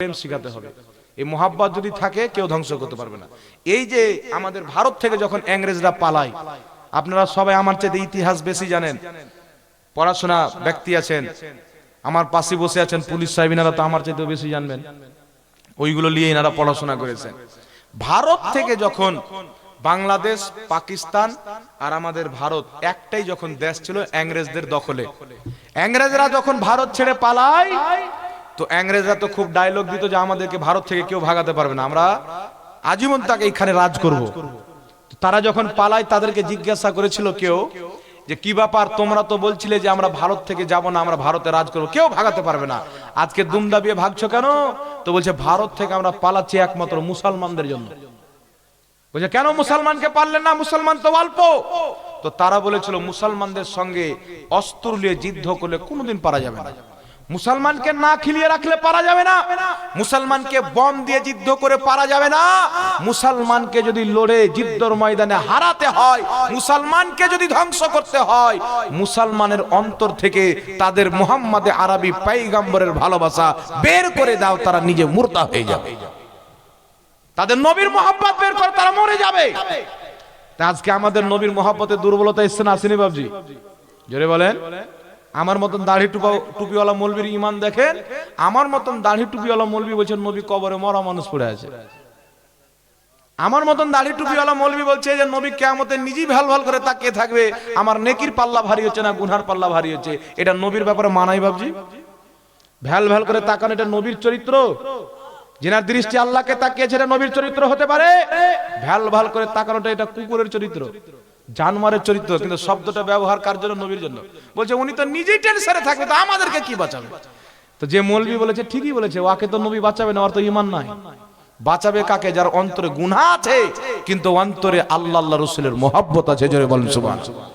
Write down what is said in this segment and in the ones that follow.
প্রেম শিখাতে হবে। এই মোহাব্বত যদি থাকে কেউ ধ্বংস করতে পারবে না। এই যে আমাদের ভারত থেকে যখন ইংরেজরা পালায়, আপনারা সবাই আমার চেয়ে ইতিহাস বেশি জানেন, পড়াশোনা ব্যক্তি আছেন, আমার পাশে বসে আছেন পুলিশ সাহেব, এনারা তো আমার চেয়ে বেশি জানবেন, ওইগুলো নিয়ে এনারা পড়াশোনা করেছেন। ভারত থেকে যখন বাংলাদেশ, পাকিস্তান আর আমাদের ভারত একটাই যখন দেশ ছিল ইংরেজদের দখলে, ইংরেজরা যখন ভারত ছেড়ে পালায়, তো ইংরেজরা তো খুব ডায়লগ দিত যে আমাদেরকে ভারত থেকে কেউ ভাগাতে পারবে না, আমরা আজীবন তাকে এখানে রাজ করব। তারা যখন পালায় তাদেরকে জিজ্ঞাসা করেছিল কেউ যে কি ব্যাপার, তোমরা তো বলছিলে যে আমরা ভারত থেকে যাব না, আমরা ভারতে রাজ করব, কেউ ভাগাতে পারবে না, আজকে দুম দাবিয়ে ভাগছো কেন? তো বলছে ভারত থেকে আমরা পালাচ্ছি একমাত্র মুসলমানদের জন্য। বলছে কেন মুসলমানকে পারলেন না, মুসলমান তো অল্প। তো তারা বলেছিল মুসলমানদের সঙ্গে অস্ত্র নিয়ে যুদ্ধ করলে কোনোদিন পারা যাবে না, মুসলমানকে না খিলিয়ে রাখলে পারা যাবে না, মুসলমানকে বম দিয়ে যুদ্ধ করে পারা যাবে না, মুসলমানকে যদি লড়ে যুদ্ধের ময়দানে হারাতে হয়, মুসলমানকে যদি ধ্বংস করতে হয়, মুসলমানের অন্তর থেকে তাদের মুহাম্মদে আরবি পয়গম্বরের ভালোবাসা বের করে দাও, তারা নিজে মুর্তা হয়ে যাবে, তাদের নবীর মহব্বত বের করে তারা মরে যাবে। তা আজকে আমাদের নবীর মহব্বতে দুর্বলতা এসছে না, আসেনি বাবজি? জোরে বলেন। আমার মতন দাড়ি টুপিওয়ালা মৌলবীর ইমান দেখেন, আমার মতন দাড়ি টুপিওয়ালা মৌলবী বলছেন নবী কবরে মরা মানুষ পড়ে আছে। আমার মতন দাড়ি টুপিওয়ালা মৌলবী বলছে যে নবী কিয়ামতে নিজেই ভাল ভাল করে তাকিয়ে থাকবে, আমার নেকির পাল্লা ভারী হচ্ছে না গুনহার পাল্লা ভারী হচ্ছে। এটা নবীর ব্যাপারে মানাই বাবজি? ভ্যাল ভ্যাল করে তাকানো এটা নবীর চরিত্র? যেনার দৃষ্টি আল্লাহকে তাকিয়েছে এটা নবীর চরিত্র হতে পারে? ভ্যাল ভাল করে তাকানোটা এটা কুকুরের চরিত্র, জানোয়ারের চরিত্র। কিন্তু শব্দটা ব্যবহার কার জন্য? নবীর জন্য। বলছে উনি তো নিজেই টেনশনে থাকবে, তো আমাদেরকে কি বাঁচাবে? তো যে মৌলবী বলেছে ঠিকই বলেছে, ওকে তো নবী বাঁচাবে না, ওর তো ঈমান নাই। বাঁচাবে কাকে? যার অন্তরে গুনাহ আছে কিন্তু অন্তরে আল্লাহ আল্লাহ রাসূলের মহব্বত আছে। জোরে বলেন সুবহানাল্লাহ।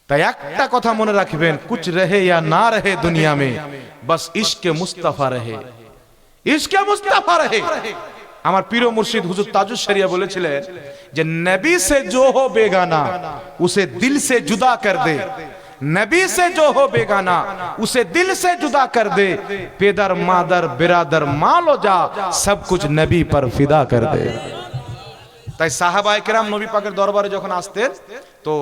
তাই একটা কথা মনে রাখবেন, কুছ রহে ইয়া না রহে দুনিয়া মে, বাস ইশকে মুস্তাফা রহে, ইশকে মুস্তাফা রহে। আমার পীর মুর্শিদ হুজুর তাজুস শরিয়া বলেছিলেন যে নবী সে जो हो बेगाना उसे दिल से जुदा कर दे, नबी से जो हो बेगाना उसे दिल से जुदा कर दे, पेदर मादर बिरादर मालो जा सब कुछ नबी पर फिदा कर दे। তাই সাহাবায়ে কেরাম নবী পাকের দরবারে যখন আসতেন তো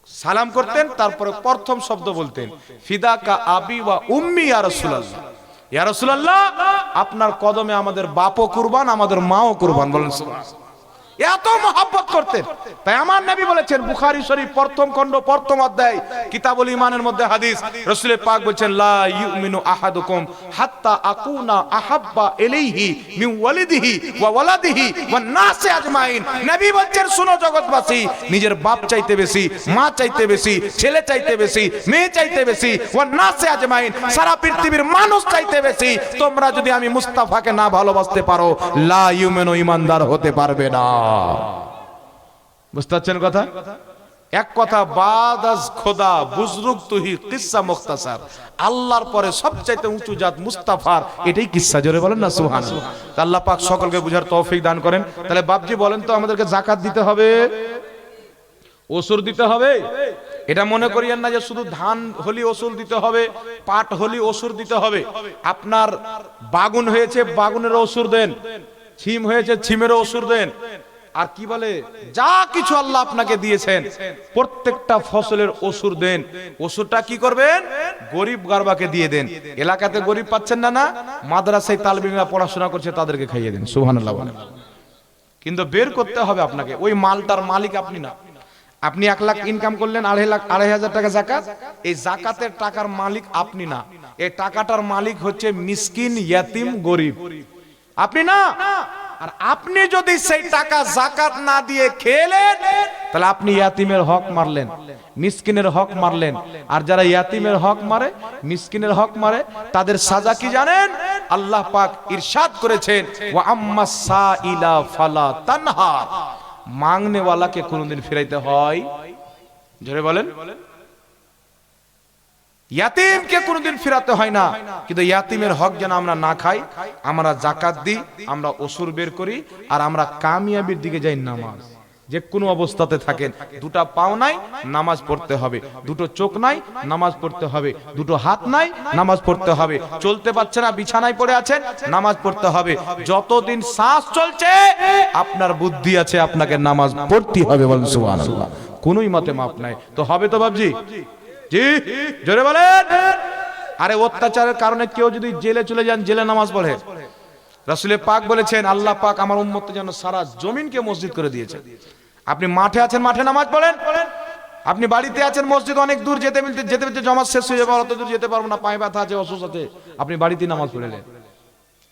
সালাম করতেন, তারপরে প্রথম শব্দ বলতেন ফিদা কা আবি ওয়া উম্মি ইয়া রাসূলুল্লাহ, ইয়া রাসূলুল্লাহ আপনার কদমে আমাদের বাপও কুরবান, আমাদের মাও কুরবান। বলেন সুবহানাল্লাহ। এত মহব্বত করতেন। তাই আমার নবী বলেছেন বুখারী শরীফ প্রথম খণ্ড প্রথম অধ্যায় কিতাবুল ঈমানের মধ্যে হাদিস, রাসূল পাক বলেছেন লা ইউমিনু আহাদুকুম হাত্তা আকুনা আহাব্বা ইলাইহি মিন ওয়ালিদিহি ওয়া ওয়ালাদিহি ওয়ান নাসি আজমাইন। নবী বলেছেন শুনো জগৎবাসী, নিজের বাপ চাইতে বেশি, মা চাইতে বেশি, ছেলে চাইতে বেশি, মেয়ে চাইতে বেশি, ওয়ান নাসি আজমাইন সারা পৃথিবীর মানুষ চাইতে বেশি, তোমরা যদি আমি মুস্তাফাকে না ভালোবাসতে পারো লা ইউমিনু ঈমানদার হতে পারবে না। বুঝতে পারছেন কথা? এক কথা বাদ আজ খোদা বুজরুগ তুহি কিসসা মুখতাসার, আল্লাহর পরে সবচাইতে উঁচু জাত মুস্তাফার, এটাই কিসসা। জোরে বলেন না সুবহানাল্লাহ। আল্লাহ পাক সকলকে বুঝার তৌফিক দান করেন। তাহলে বাপজি বলেন তো আমাদেরকে যাকাত দিতে হবে, ওসুর দিতে হবে? এটা মনে করিয়েন না যে শুধু ধান হলি ওসুর দিতে হবে, পাট হলি ওসুর দিতে হবে। আপনার বাগুন হয়েছে বাগুনের ওসুর দেন, ছিম হয়েছে ছিমের ওসুর দেন, আর কি বলে যা কিছু আল্লাহ আপনাকে দিয়েছেন প্রত্যেকটা ফসলের ওসুর দেন। ওসুরটা কি করবেন? গরিব গারবাকে দিয়ে দেন। এলাকাতে গরিব পাচ্ছেন না, না মাদ্রাসায় তালবিরা পড়াশোনা করছে তাদেরকে খাইয়ে দেন। সুবহানাল্লাহ বলেন। কিন্তু বের করতে হবে আপনাকে, ওই মালটার মালিক আপনি না। আপনি 1 লাখ ইনকাম করলেন, 2,500 টাকা যাকাত, এই যাকাতের টাকার মালিক আপনি না, এই টাকাটার মালিক হচ্ছে মিসকিন ইয়াতিম গরিব, আপনি না। আর আপনি যদি সেই টাকা যাকাত না দিয়ে খেলেন তাহলে আপনি ইয়াতিমের হক মারলেন, মিসকিনের হক মারলেন। আর যারা ইয়াতিমের হক মারে, মিসকিনের হক মারে, তাদের সাজা কি জানেন? আল্লাহ পাক ইরশাদ করেছেন ওয়া আম্মাস সাইলা ফালা তানহার, মাংনে ওয়ালাকে কোনদিন ফিরাইতে হয়। জোরে বলেন। ইয়াতিমকে কোনদিন ফিরাতে হয় না, কিন্তু ইয়াতিমের হক যেন আমরা না খাই, আমরা যাকাত দিই, আমরা ওসুর বের করি, আর আমরা কামিয়াবির দিকে যাই নামাজ। যে কোনো অবস্থাতে থাকেন, দুটো পাও নাই নামাজ পড়তে হবে, দুটো চোখ নাই নামাজ পড়তে হবে, দুটো হাত নাই নামাজ পড়তে হবে, চলতে পারছে না বিছানায় পড়ে আছেন নামাজ পড়তে হবে, যতদিন শ্বাস চলছে আপনার বুদ্ধি আছে আপনাকে নামাজ পড়তে হবে। বলেন সুবহানাল্লাহ। কোনোই মতে মাপ নাই তো হবে তো বাবজি? জি জোরে বলেন। আরে অত্যাচারের কারণে কেউ যদি জেলে চলে যান, জেলে নামাজ পড়ে, রাসূল পাক বলেছেন আল্লাহ পাক আমার উম্মতের জন্য সারা জমিনকে মসজিদ করে দিয়েছে। আপনি মাঠে আছেন, মাঠে নামাজ পড়েন, আপনি বাড়িতে আছেন, মসজিদ অনেক দূর যেতে যেতে জমাত শেষ হয়ে যাবে, অত দূর যেতে পারবো না, পায়ে ব্যথা আছে, অসুস্থ আছে, আপনি বাড়িতেই নামাজ পড়লেন।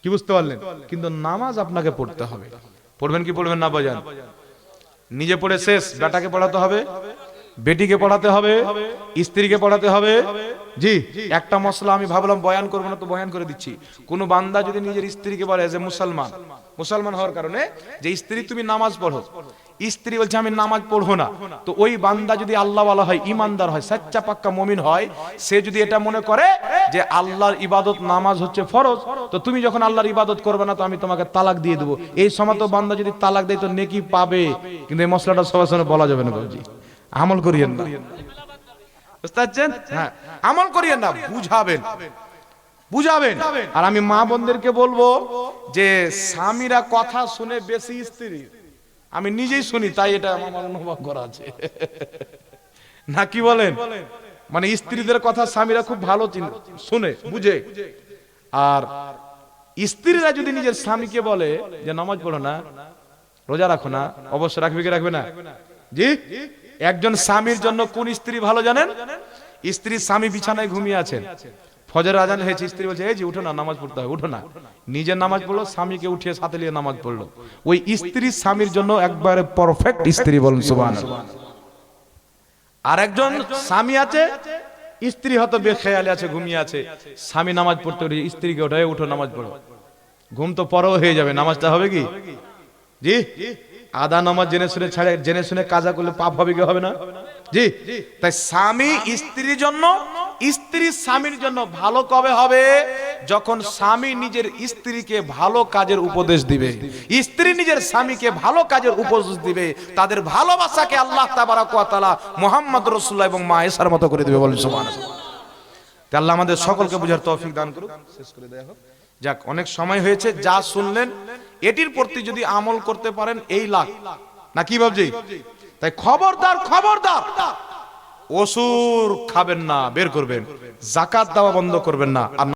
কি বুঝতে পারলেন? কিন্তু নামাজ আপনাকে পড়তে হবে। পড়বেন কি পড়বেন না বাজান? নিজে পড়ে শেষ, বেটাকে পড়াতে হবে, বেটিকে পড়াতে হবে, স্ত্রীকে পড়াতে হবে। জি একটা মশলা আমি ভাবলাম বয়ান করবো না, তো বয়ান করে দিচ্ছি। কোন বান্দা যদি নিজের স্ত্রীকে বলে যে মুসলমান হওয়ার কারণে যে স্ত্রী তুমি নামাজ পড়ো, স্ত্রী বলছে আমি নামাজ পড়বো না, তো ওই বান্দা যদি আল্লাহ ওয়ালা হয়, ইমানদার হয়, সচ্চা পাক্কা মুমিন হয়, সে যদি এটা মনে করে যে আল্লাহর ইবাদত নামাজ হচ্ছে ফরজ, তো তুমি যখন আল্লাহর ইবাদত করবে না তো আমি তোমাকে তালাক দিয়ে দেবো, এই সময় তো বান্দা যদি তালাক দেয় তো নেকি পাবে। কিন্তু এই মশলাটা সবার সামনে বলা যাবে না বাবুজি, আমল করিয়েন না, বুঝতে পারছেন? হ্যাঁ আমল করিয়েন না, বুঝাবেন। আর আমি মা বোনদেরকে বলবো যে স্বামীরা কথা শুনে বেশি স্ত্রী, আমি নিজেই শুনি তাই এটা আমার অনুভব করা আছে না, কি বলেন? মানে স্ত্রীদের কথা স্বামীরা খুব ভালো শুনে বুঝে, আর স্ত্রীরা যদি নিজের স্বামীকে বলে যে নামাজ পড়ো না, রোজা রাখো না, অবশ্য রাখবে কি রাখবে না? জি একজন স্বামীর জন্য কোন স্ত্রী ভালো জানেন? স্ত্রী স্বামী বিছানায় ঘুমিয়ে আছেন, ফজর আজান হয়েছে, স্ত্রী বলছে এই যে উঠো না নামাজ পড়তে হবে, উঠো না, নিজের নামাজ পড়লো, স্বামীকে উঠিয়ে সাথে নিয়ে নামাজ পড়লো, ওই স্ত্রী স্বামীর জন্য একবারে পারফেক্ট স্ত্রী। বলুন সুবহানাল্লাহ। আর একজন স্বামী আছে, স্ত্রী হয়তো বেখেয়ালে আছে, ঘুমিয়ে আছে, স্বামী নামাজ পড়তে উঠে স্ত্রীকে ওঠায় উঠো নামাজ পড়ো, ঘুম তো পরেও হয়ে যাবে, নামাজটা হবে কি? জি আদা নামাজ জেনে শুনে ছাড়ে, জেনে শুনে কাজা করলে পাপ হবে কি হবে না? জি তাই স্বামী স্ত্রীর জন্য, স্ত্রী স্বামীর জন্য ভালো কবে হবে? যখন স্বামী নিজের স্ত্রীকে ভালো কাজের উপদেশ দিবে, স্ত্রী নিজের স্বামীকে ভালো কাজের উপদেশ দিবে, তাদের ভালোবাসাকে আল্লাহ তাবারক ওয়া তাআলা মুহাম্মদ রাসূলুল্লাহ এবং মা আয়েশার মতো করে দিবে। বলেন সুবহানাল্লাহ। তাই আল্লাহ আমাদের সকলকে বুঝার তৌফিক দান করুক। শেষ করে দেয়া হোক। যাক অনেক সময় হয়েছে, যা শুনলেন এটির প্রতি যদি আমল করতে পারেন এই লাখ না, কি ভাবছি? তাই খবরদার ওসুর খাবেন না, বের করবেন, যাকাত দেওয়া বন্ধ করবেন না।